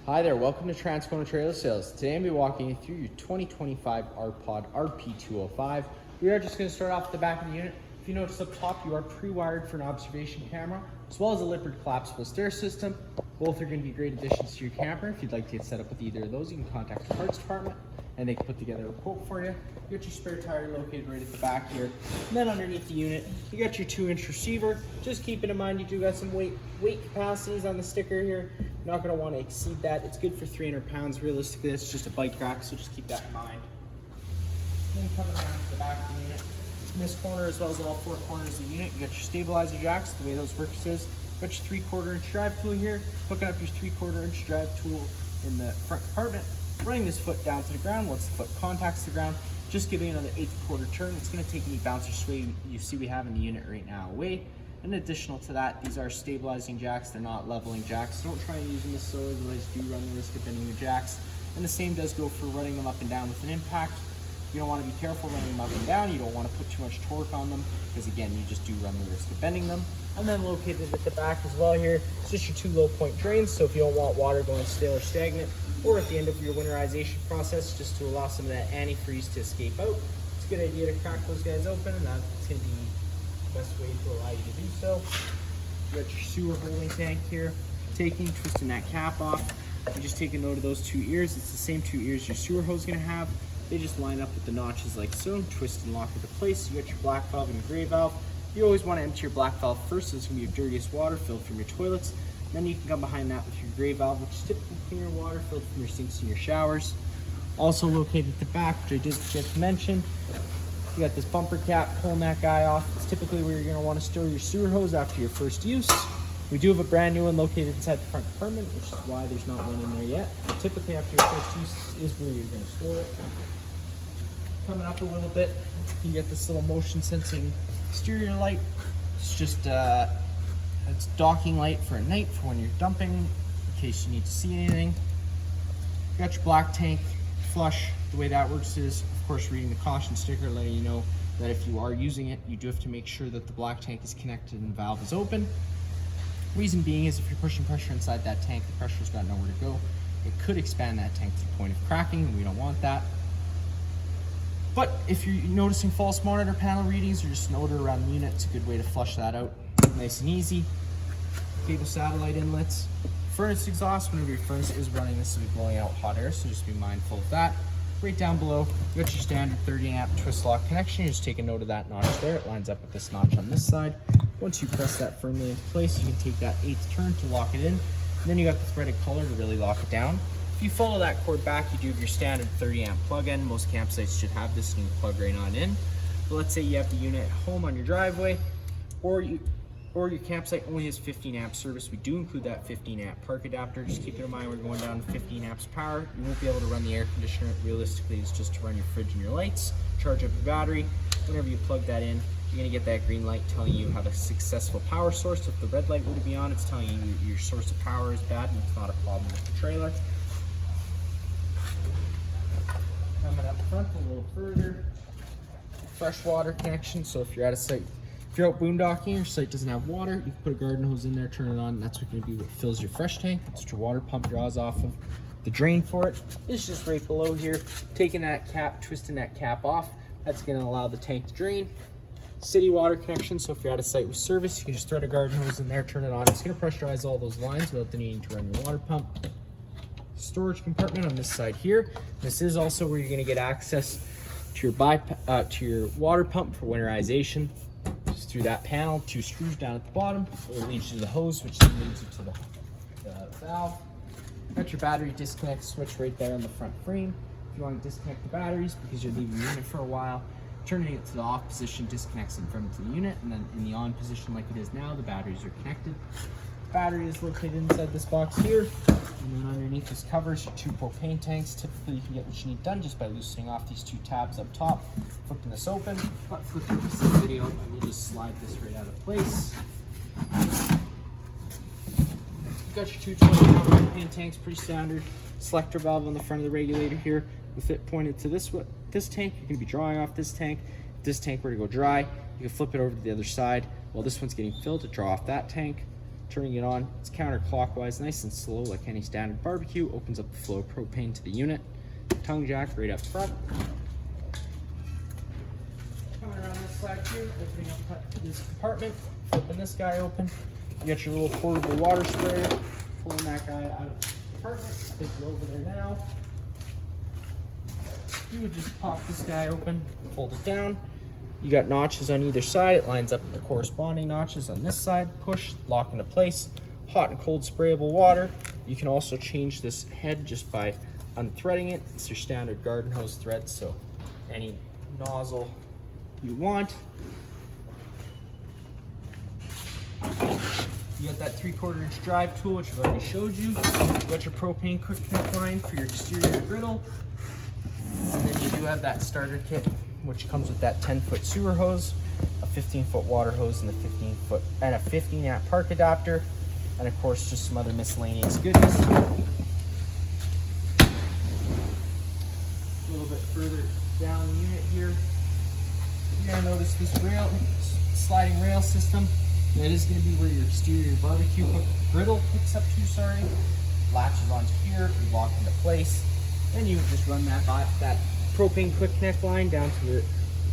Hi there, welcome to Transcona Trailer Sales. Today I'm going to be walking you through your 2025 Rpod RP205. We are just going to start off at the back of the unit. If you notice up top, you are pre-wired for an observation camera, as well as a Lippert collapsible stair system. Both are going to be great additions to your camper. If you'd like to get set up with either of those, you can contact the parts department and they can put together a quote for you. You got your spare tire located right at the back here. And then underneath the unit, you got your 2-inch receiver. Just keeping in mind you do got some weight capacities on the sticker here. You're not going to want to exceed that. It's good for 300 pounds. Realistically, it's just a bike rack, so just keep that in mind. Then coming down to the back of the unit, in this corner as well as all 4 corners of the unit, you got your stabilizer jacks. The way those work is, you got your 3/4 inch drive tool here, hooking up your 3/4 inch drive tool in the front compartment, running this foot down to the ground. Once the foot contacts the ground, just giving another 1/8 turn. It's going to take any bounce or sway you see we have in the unit right now away. And additional to that, these are stabilizing jacks. They're not leveling jacks. So don't try and use them as so, otherwise you do run the risk of bending your jacks. And the same does go for running them up and down with an impact. You don't want to be careful running them up and down. You don't want to put too much torque on them because again, you just do run the risk of bending them. And then located at the back as well here, it's just your 2 low point drains. So if you don't want water going stale or stagnant, or at the end of your winterization process, just to allow some of that antifreeze to escape out, it's a good idea to crack those guys open, and that's going to be the best way to allow you to do so. You got your sewer holding tank here. Twisting that cap off. You just take a note of those 2 ears. It's the same 2 ears your sewer hose is going to have. They just line up with the notches like so, twist and lock into place. You got your black valve and your gray valve. You always want to empty your black valve first, so it's going to be your dirtiest water filled from your toilets. Then you can come behind that with your gray valve, which is typically cleaner water filled from your sinks and your showers. Also located at the back, which I did just mention, you got this bumper cap, pulling that guy off. It's typically where you're going to want to store your sewer hose after your first use. We do have a brand new one located inside the front compartment, which is why there's not one in there yet. But typically after your first use is where you're going to store it. Coming up a little bit, you get this little motion sensing exterior light. It's just it's docking light for at night for when you're dumping, in case you need to see anything. You got your black tank flush. The way that works is, of course, reading the caution sticker, letting you know that if you are using it, you do have to make sure that the black tank is connected and the valve is open. Reason being is if you're pushing pressure inside that tank, the pressure's got nowhere to go. It could expand that tank to the point of cracking, and we don't want that. But if you're noticing false monitor panel readings or just an odor around the unit, it's a good way to flush that out. Nice and easy. Cable satellite inlets. Furnace exhaust, whenever your furnace is running, this will be blowing out hot air, so just be mindful of that. Right down below, you got your standard 30 amp twist lock connection. You just take a note of that notch there. It lines up with this notch on this side. Once you press that firmly into place, you can take that 8th turn to lock it in. And then you got the threaded color to really lock it down. If you follow that cord back, you do have your standard 30 amp plug-in. Most campsites should have this, and you can plug right on in. But let's say you have the unit at home on your driveway, or your campsite only has 15 amp service. We do include that 15 amp park adapter. Just keep in mind we're going down to 15 amps power. You won't be able to run the air conditioner. Realistically, it's just to run your fridge and your lights, charge up your battery. Whenever you plug that in, you're going to get that green light telling you have a successful power source. If the red light were to be on, it's telling you your source of power is bad and it's not a problem with the trailer. Coming up front a little further, freshwater connection. So if you're at a site, if you're out boondocking, your site doesn't have water, you can put a garden hose in there, turn it on, and that's going to be what fills your fresh tank. That's what your water pump draws off of. The drain for it is just right below here. Taking that cap, twisting that cap off, that's going to allow the tank to drain. City water connection, so if you're at a site with service, you can just thread a garden hose in there, turn it on. It's going to pressurize all those lines without the needing to run your water pump. Storage compartment on this side here. This is also where you're going to get access to your water pump for winterization. Just through that panel, 2 screws down at the bottom. It leads you to the hose, which then leads you to the valve. Got your battery disconnect switch right there on the front frame. If you want to disconnect the batteries because you're leaving the unit for a while, turning it to the off position disconnects them from the unit, and then in the on position like it is now, the batteries are connected. The battery is located inside this box here, and then underneath this covers your 2 propane tanks. Typically you can get what you need done just by loosening off these 2 tabs up top, flipping this open. But for the purpose of the video, I will just slide this right out of place. You've got your 2 20-gallon propane tanks, pretty standard. Selector valve on the front of the regulator here. With it pointed to this tank, you're going to be drawing off this tank. If this tank were to go dry, you can flip it over to the other side. While this one's getting filled, to draw off that tank. Turning it on, it's counterclockwise, nice and slow like any standard barbecue. Opens up the flow of propane to the unit. Tongue jack right up front. Coming around this side here, opening up this compartment, flipping this guy open. You got your little portable water sprayer, pulling that guy out of the compartment. I think we're over there now. You would just pop this guy open, fold it down. You got notches on either side. It lines up with the corresponding notches on this side. Push, lock into place. Hot and cold sprayable water. You can also change this head just by unthreading it. It's your standard garden hose thread, so any nozzle you want. You got that 3/4 inch drive tool, which I've already showed you. You got your propane quick connect line for your exterior griddle. And then you do have that starter kit, which comes with that 10-foot sewer hose, a 15-foot water hose, and a 15 amp park adapter, and of course just some other miscellaneous goodies. A little bit further down the unit here, you're gonna notice this sliding rail system. That is going to be where your exterior barbecue griddle hooks up to. Latches onto here, you lock into place. Then you just run that propane quick connect line down to the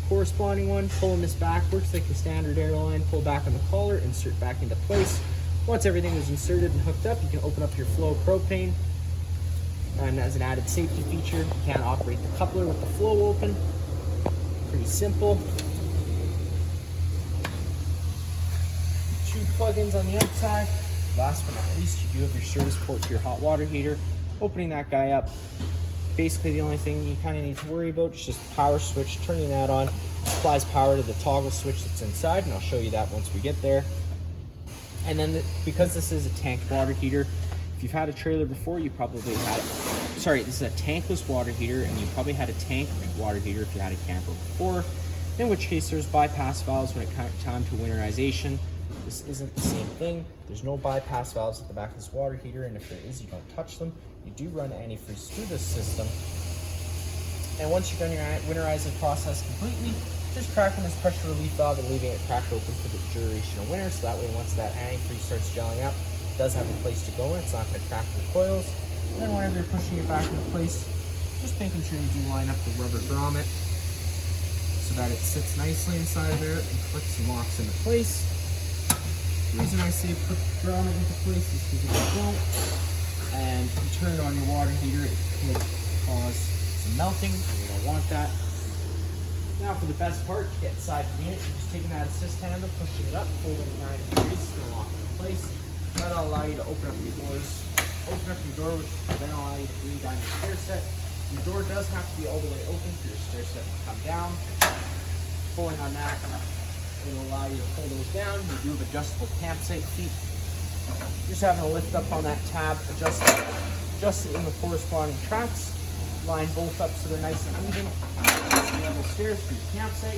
corresponding one. Pulling this back works like the standard airline. Pull back on the collar, insert back into place. Once everything is inserted and hooked up, you can open up your flow of propane. And as an added safety feature, you can operate the coupler with the flow open. Pretty simple. 2 plugins on the outside. Last but not least, you do have your service port to your hot water heater. Opening that guy up, basically the only thing you kind of need to worry about is just the power switch. Turning that on supplies power to the toggle switch that's inside, and I'll show you that once we get there. And then because this is a tank water heater, if you've had a trailer before, you probably had this is a tankless water heater, and you probably had a tank water heater if you had a camper before, in which case there's bypass valves when it comes time to winterization. This isn't the same thing. There's no bypass valves at the back of this water heater, and if there is, you don't touch them. You do run antifreeze through this system. And once you've done your winterizing process completely, just cracking this pressure relief valve and leaving it cracked open for the duration of winter, so that way once that antifreeze starts gelling up, it does have a place to go in. It's not going to crack the coils. And then whenever you're pushing it back into place, just making sure you do line up the rubber grommet so that it sits nicely inside of there and clicks and locks into place. The reason I say put the grommet into place is because if you don't, and you turn it on your water heater, it could cause some melting, and you don't want that. Now for the best part, to get inside the unit, you're just taking that assist handle, pushing it up, holding it 90 degrees, it's going to lock it in place. That'll allow you to open up your doors. Open up your door, which will then allow you to breathe down your stair set. Your door does have to be all the way open for your stair set to come down. Pulling on that, it'll allow you to pull those down. You do have adjustable campsite feet. Just having to lift up on that tab, adjust it in the corresponding tracks. Line both up so they're nice and even. Level stairs for your campsite.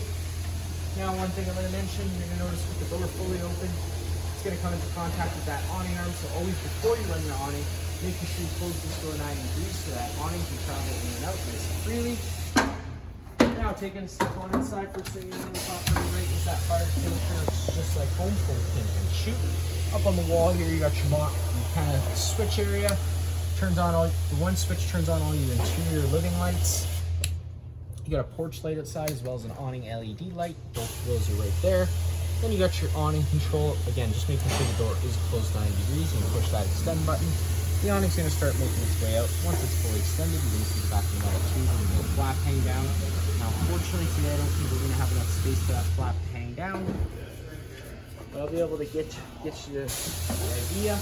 Now one thing I'm going to mention, you're going to notice with the door fully open, it's going to come into contact with that awning arm. So always before you run your awning, making sure you close this door 90 degrees so that awning can travel in and out nice and freely. Now taking a step on inside, first thing you're going to pop right is that fire extinguisher, just like home, so we can shoot. Up on the wall here, you got your kind of switch area. Turns on the one switch turns on all your interior living lights. You got a porch light outside as well as an awning LED light. Both of those are right there. Then you got your awning control. Again, just making sure the door is closed 90 degrees. You can push that extend button. The awning's going to start making its way out. Once it's fully extended, you're going to see the back of the metal tube and the flap hang down. Now, unfortunately today, I don't think we're going to have enough space for that flap to hang down. But I'll be able to get you the idea.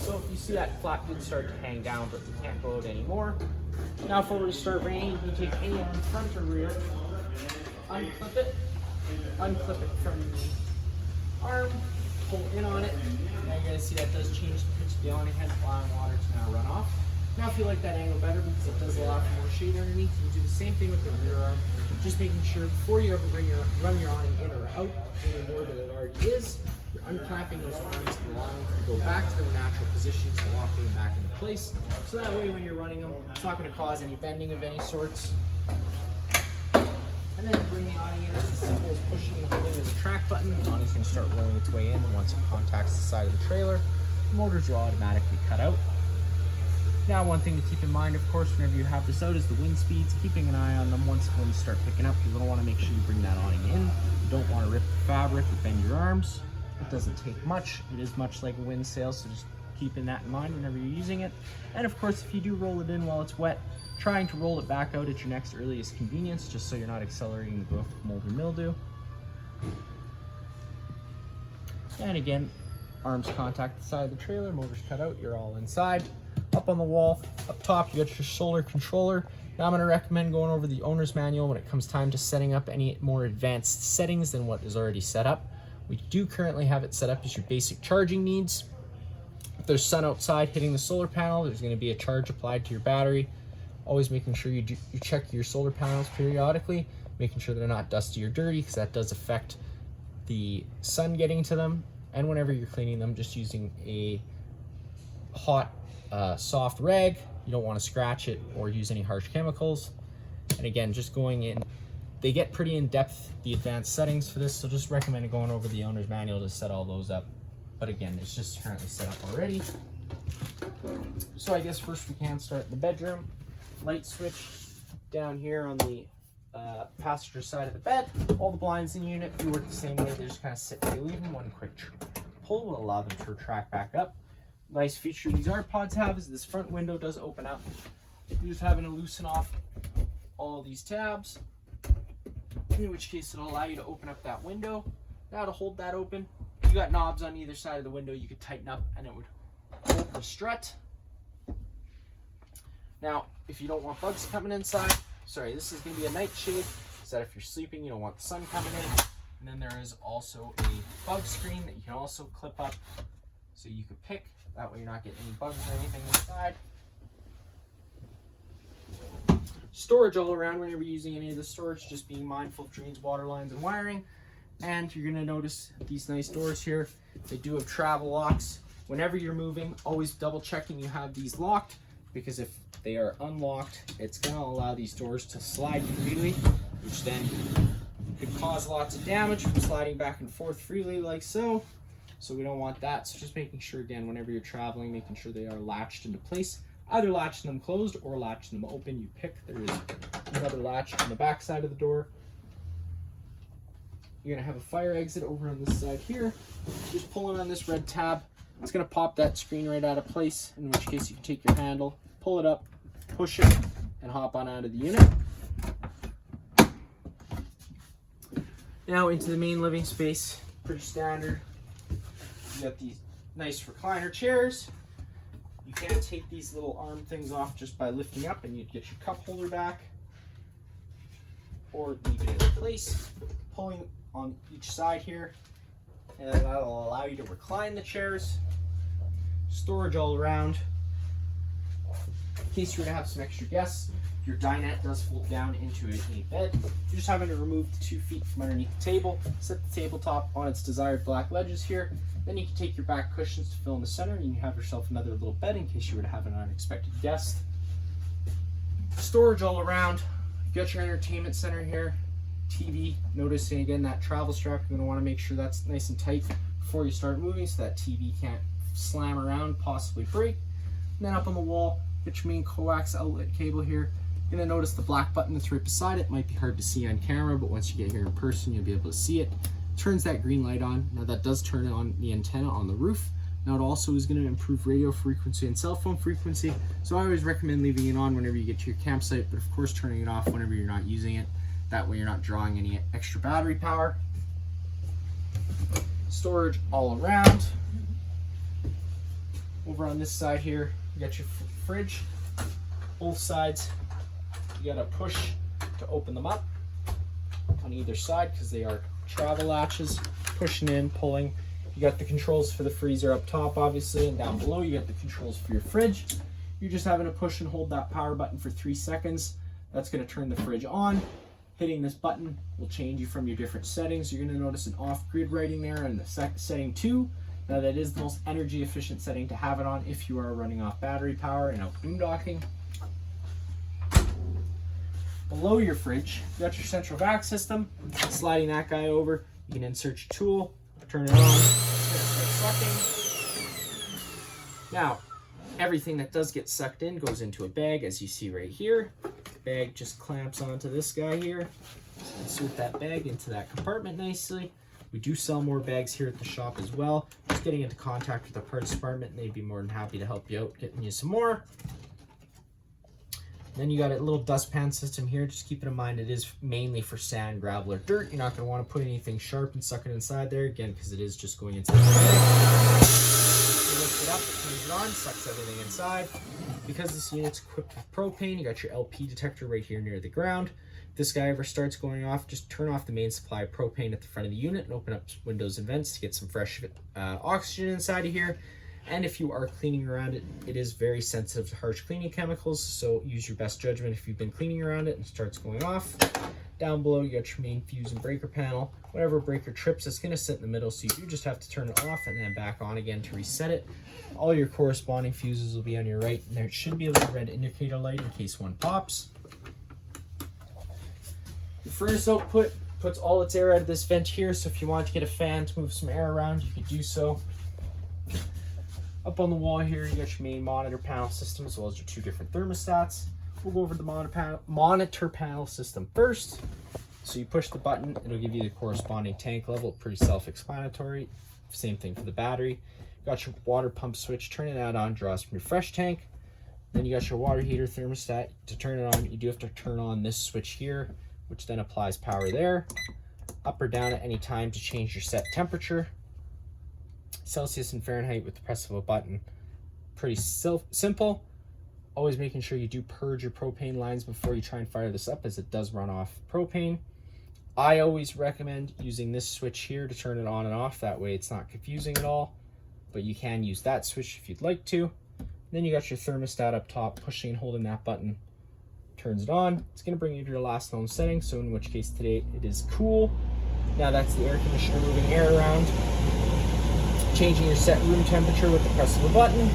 So if you see that flap did start to hang down, but we can't go out anymore. Now if it were to start raining, you can take any arm, front or rear, unclip it from the arm, pull in on it. Now you're going to see that does change the pitch of the awning head, allowing water to now run off. Now if you like that angle better, because it does allow for more shade underneath, you do the same thing with the rear arm. Just making sure before you ever run your awning in or out any more than it already is, you're unclamping those arms and allowing them to go back to their natural positions and locking them back into place. So that way when you're running them, it's not going to cause any bending of any sorts. And then bring the awning in as simple as pushing and holding the track button. The awning's going to start rolling its way in, and once it contacts the side of the trailer, the motors will automatically cut out. Now, one thing to keep in mind, of course, whenever you have this out is the wind speeds. Keeping an eye on them once the winds start picking up. You're going to want to make sure you bring that awning in. You don't want to rip the fabric or bend your arms. It doesn't take much. It is much like a wind sail, so just keeping that in mind whenever you're using it. And of course, if you do roll it in while it's wet, trying to roll it back out at your next earliest convenience, just so you're not accelerating the growth of mold or mildew. And again, arms contact the side of the trailer, motors cut out, you're all inside. Up on the wall, up top, you got your solar controller. Now I'm going to recommend going over the owner's manual when it comes time to setting up any more advanced settings than what is already set up. We do currently have it set up as your basic charging needs. If there's sun outside hitting the solar panel, there's going to be a charge applied to your battery. Always making sure you check your solar panels periodically, making sure they're not dusty or dirty, because that does affect the sun getting to them. And whenever you're cleaning them, just using a hot, soft rag. You don't want to scratch it or use any harsh chemicals. And again, just going in, they get pretty in depth, the advanced settings for this, so just recommend going over the owner's manual to set all those up. But again, it's just currently set up already. So I guess first we can start in the bedroom. Light switch down here on the passenger side of the bed. All the blinds in the unit do work the same way. They just kind of sit where you leave them. One quick pull will allow them to retract back up. Nice feature these Rpods have is this front window does open up. You're just having to loosen off all these tabs, in which case it'll allow you to open up that window. Now to hold that open, you got knobs on either side of the window you could tighten up and it would hold the strut. Now, if you don't want bugs coming inside, sorry, this is going to be a night shade, so that if you're sleeping, you don't want the sun coming in. And then there is also a bug screen that you can also clip up, so you can pick. That way you're not getting any bugs or anything inside. Storage all around whenever you're using any of the storage, just being mindful of drains, water lines, and wiring. And you're going to notice these nice doors here. They do have travel locks. Whenever you're moving, always double checking you have these locked, because if they are unlocked, it's going to allow these doors to slide freely, which then could cause lots of damage from sliding back and forth freely like so. So we don't want that. So just making sure, again, whenever you're traveling, making sure they are latched into place. Either latching them closed or latching them open. You pick. There is another latch on the back side of the door. You're going to have a fire exit over on this side here. Just pulling on this red tab. It's going to pop that screen right out of place, in which case you can take your handle, pull it up, push it, and hop on out of the unit. Now into the main living space. Pretty standard. You got these nice recliner chairs. You can take these little arm things off just by lifting up, and you'd get your cup holder back, or leave it in place, pulling on each side here, and that'll allow you to recline the chairs. Storage all around. In case you're going to have some extra guests, your dinette does fold down into a bed. You're just having to remove the 2 feet from underneath the table, set the tabletop on its desired black ledges here. Then you can take your back cushions to fill in the center, and you have yourself another little bed in case you were to have an unexpected guest. Storage all around. You got your entertainment center here. TV. Noticing again that travel strap, you're going to want to make sure that's nice and tight before you start moving, so that TV can't slam around, possibly break. And then up on the wall, get your main coax outlet cable here. You're going to notice the black button that's right beside it. Might be hard to see on camera, but once you get here in person, you'll be able to see it. Turns that green light on. Now that does turn on the antenna on the roof. Now it also is going to improve radio frequency and cell phone frequency. So I always recommend leaving it on whenever you get to your campsite, but of course turning it off whenever you're not using it. That way you're not drawing any extra battery power. Storage all around. Over on this side here, you got your fridge. Both sides, you got to push to open them up on either side because they are travel latches. Pushing in, pulling. You got the controls for the freezer up top, obviously, and down below you got the controls for your fridge. You're just having to push and hold that power button for 3 seconds. That's going to turn the fridge on. Hitting this button will change you from your different settings. You're going to notice an off-grid writing there in the setting 2. Now that is the most energy efficient setting to have it on if you are running off battery power and out boondocking. Below your fridge, you got your central vac system. Sliding that guy over, you can insert your tool, turn it on, it's gonna start sucking. Now, everything that does get sucked in goes into a bag, as you see right here. Bag just clamps onto this guy here. Insert that bag into that compartment nicely. We do sell more bags here at the shop as well. Just getting into contact with the parts department, and they'd be more than happy to help you out, getting you some more. Then you got a little dustpan system here. Just keep it in mind, it is mainly for sand, gravel, or dirt. You're not going to want to put anything sharp and suck it inside there, again, because it is just going into the bag. You lift it up, it turns it on, sucks everything inside. Because this unit's equipped with propane, you got your LP detector right here near the ground. If this guy ever starts going off, just turn off the main supply of propane at the front of the unit and open up windows and vents to get some fresh oxygen inside of here. And if you are cleaning around it, it is very sensitive to harsh cleaning chemicals, so use your best judgment if you've been cleaning around it and it starts going off. Down below, you got your main fuse and breaker panel. Whatever breaker trips, it's going to sit in the middle, so you do just have to turn it off and then back on again to reset it. All your corresponding fuses will be on your right, and there should be a little red indicator light in case one pops. The furnace output puts all its air out of this vent here, so if you want to get a fan to move some air around, you can do so. Up on the wall here, you got your main monitor panel system as well as your two different thermostats. We'll go over the monitor panel system first. So you push the button, it'll give you the corresponding tank level, pretty self-explanatory. Same thing for the battery. You got your water pump switch, turning that on, draws from your fresh tank. Then you got your water heater thermostat. To turn it on, you do have to turn on this switch here, which then applies power there. Up or down at any time to change your set temperature. Celsius and Fahrenheit with the press of a button. Pretty simple. Always making sure you do purge your propane lines before you try and fire this up, as it does run off propane. I always recommend using this switch here to turn it on and off. That way it's not confusing at all, but you can use that switch if you'd like to. Then you got your thermostat up top. Pushing and holding that button turns it on. It's going to bring you to your last known setting, so in which case today it is cool. Now that's the air conditioner moving air around. Changing your set room temperature with the press of a button.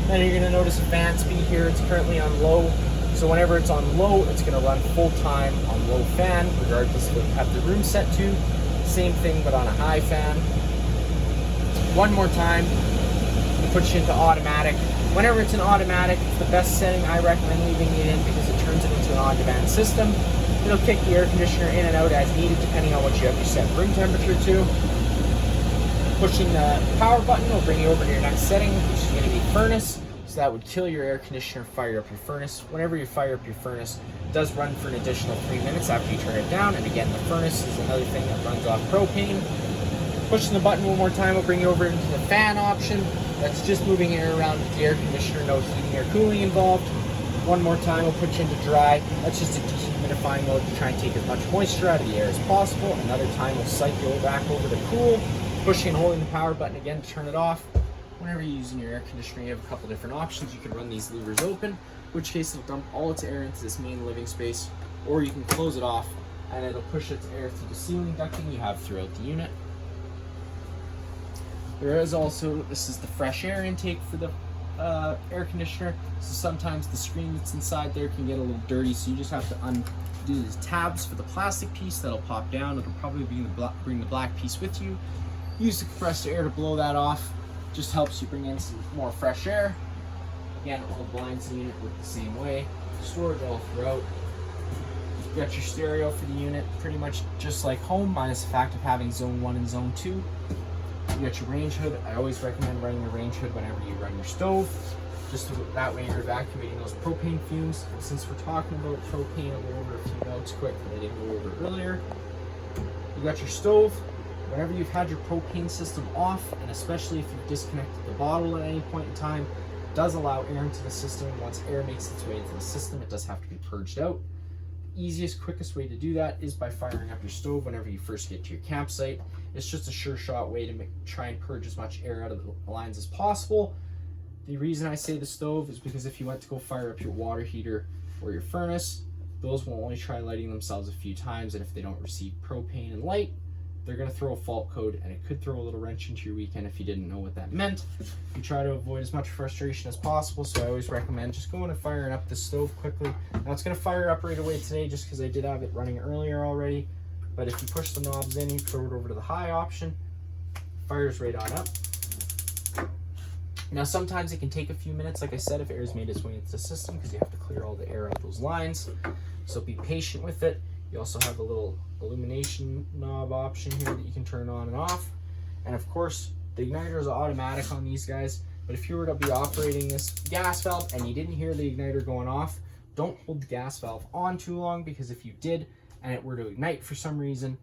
Then you're going to notice a fan speed here. It's currently on low, so whenever it's on low, it's going to run full time on low fan, regardless of what you have the room set to. Same thing, but on a high fan. One more time, it puts you into automatic. Whenever it's in automatic, it's the best setting. I recommend leaving it in because it turns it into an on-demand system. It'll kick the air conditioner in and out as needed, depending on what you have your set room temperature to. Pushing the power button will bring you over to your next setting, which is going to be furnace. So that would kill your air conditioner, fire up your furnace. Whenever you fire up your furnace, it does run for an additional 3 minutes after you turn it down. And again, the furnace is another thing that runs off propane. Pushing the button one more time will bring you over into the fan option. That's just moving air around with the air conditioner, no heating or cooling involved. One more time will put you into dry. That's just a dehumidifying mode to try and take as much moisture out of the air as possible. Another time will cycle back over to cool. Pushing and holding the power button again to turn it off. Whenever you're using your air conditioner, you have a couple different options. You can run these levers open, in which case it'll dump all its air into this main living space, or you can close it off and it'll push its air through the ceiling ducting you have throughout the unit. There is also, this is the fresh air intake for the air conditioner, so sometimes the screen that's inside there can get a little dirty, so you just have to undo these tabs for the plastic piece. That'll pop down. It'll probably bring the black piece with you. Use the compressed air to blow that off. Just helps you bring in some more fresh air. Again, all blinds in the unit work the same way. Storage all throughout. You got your stereo for the unit, pretty much just like home, minus the fact of having zone 1 and zone 2. You got your range hood. I always recommend running your range hood whenever you run your stove. Just so that way you're evacuating those propane fumes. And since we're talking about propane, I'll go over a few notes quick that I didn't go over earlier. You got your stove. Whenever you've had your propane system off, and especially if you've disconnected the bottle at any point in time, it does allow air into the system. Once air makes its way into the system, it does have to be purged out. The easiest, quickest way to do that is by firing up your stove whenever you first get to your campsite. It's just a sure shot way to try and purge as much air out of the lines as possible. The reason I say the stove is because if you went to go fire up your water heater or your furnace, those will only try lighting themselves a few times, and if they don't receive propane and light, they're going to throw a fault code, and it could throw a little wrench into your weekend if you didn't know what that meant. You try to avoid as much frustration as possible, so I always recommend just going and firing up the stove quickly. Now it's going to fire up right away today just because I did have it running earlier already, but if you push the knobs in, you throw it over to the high option, fires right on up. Now sometimes it can take a few minutes, like I said, if air's made its way into the system, because you have to clear all the air out those lines, so be patient with it. You also have a little illumination knob option here that you can turn on and off. And of course, the igniter is automatic on these guys, but if you were to be operating this gas valve and you didn't hear the igniter going off, don't hold the gas valve on too long, because if you did and it were to ignite for some reason,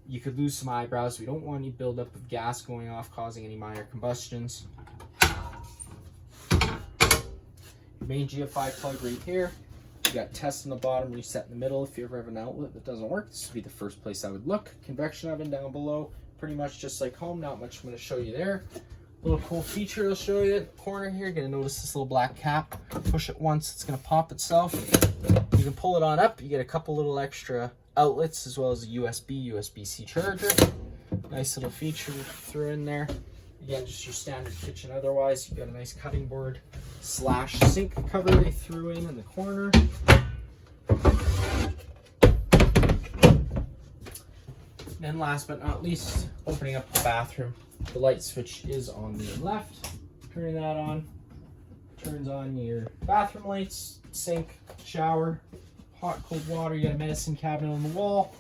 you could lose some eyebrows. We don't want any buildup of gas going off, causing any minor combustions. Your main GFI plug right here. You got test in the bottom, reset in the middle. If you ever have an outlet that doesn't work, this would be the first place I would look. Convection oven down below, pretty much just like home. Not much I'm going to show you there. Little cool feature I'll show you in the corner here. You're going to notice this little black cap. Push it once, it's going to pop itself. You can pull it on up. You get a couple little extra outlets, as well as a USB, USB-C charger. Nice little feature to throw in there. Again, just your standard kitchen. Otherwise, you've got a nice cutting board / sink cover they threw in the corner. And last but not least, opening up the bathroom. The light switch is on the left. Turning that on, turns on your bathroom lights, sink, shower, hot, cold water. You got a medicine cabinet on the wall.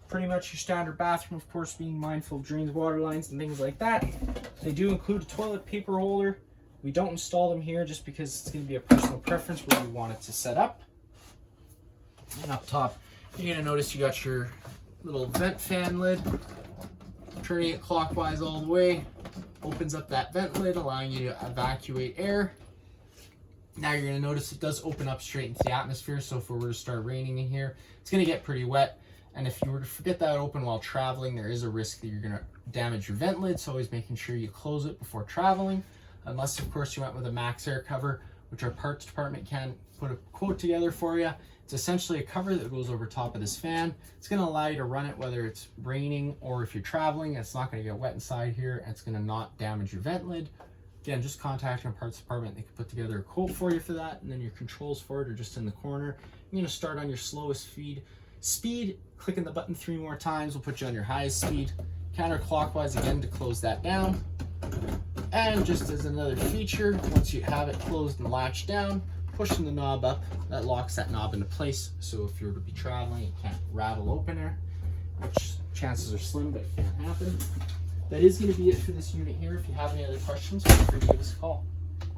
Pretty much your standard bathroom, of course, being mindful of drains, water lines, and things like that. They do include a toilet paper holder. We don't install them here just because it's going to be a personal preference where you want it to set up. And up top, you're going to notice you got your little vent fan lid. Turning it clockwise all the way opens up that vent lid, allowing you to evacuate air. Now you're going to notice it does open up straight into the atmosphere, so if it were to start raining in here, it's going to get pretty wet. And if you were to forget that open while traveling, there is a risk that you're going to damage your vent lid, so always making sure you close it before traveling. Unless, of course, you went with a max air cover, which our parts department can put a quote together for you. It's essentially a cover that goes over top of this fan. It's going to allow you to run it whether it's raining or if you're traveling. It's not going to get wet inside here, and it's going to not damage your vent lid. Again, just contact our parts department. They can put together a quote for you for that, and then your controls for it are just in the corner. You're going to start on your slowest speed, clicking the button 3 more times will put you on your highest speed. Counterclockwise again to close that down. And just as another feature, once you have it closed and latched down, pushing the knob up, that locks that knob into place. So if you were to be traveling, it can't rattle open there, which chances are slim, but it can happen. That is going to be it for this unit here. If you have any other questions, feel free to give us a call.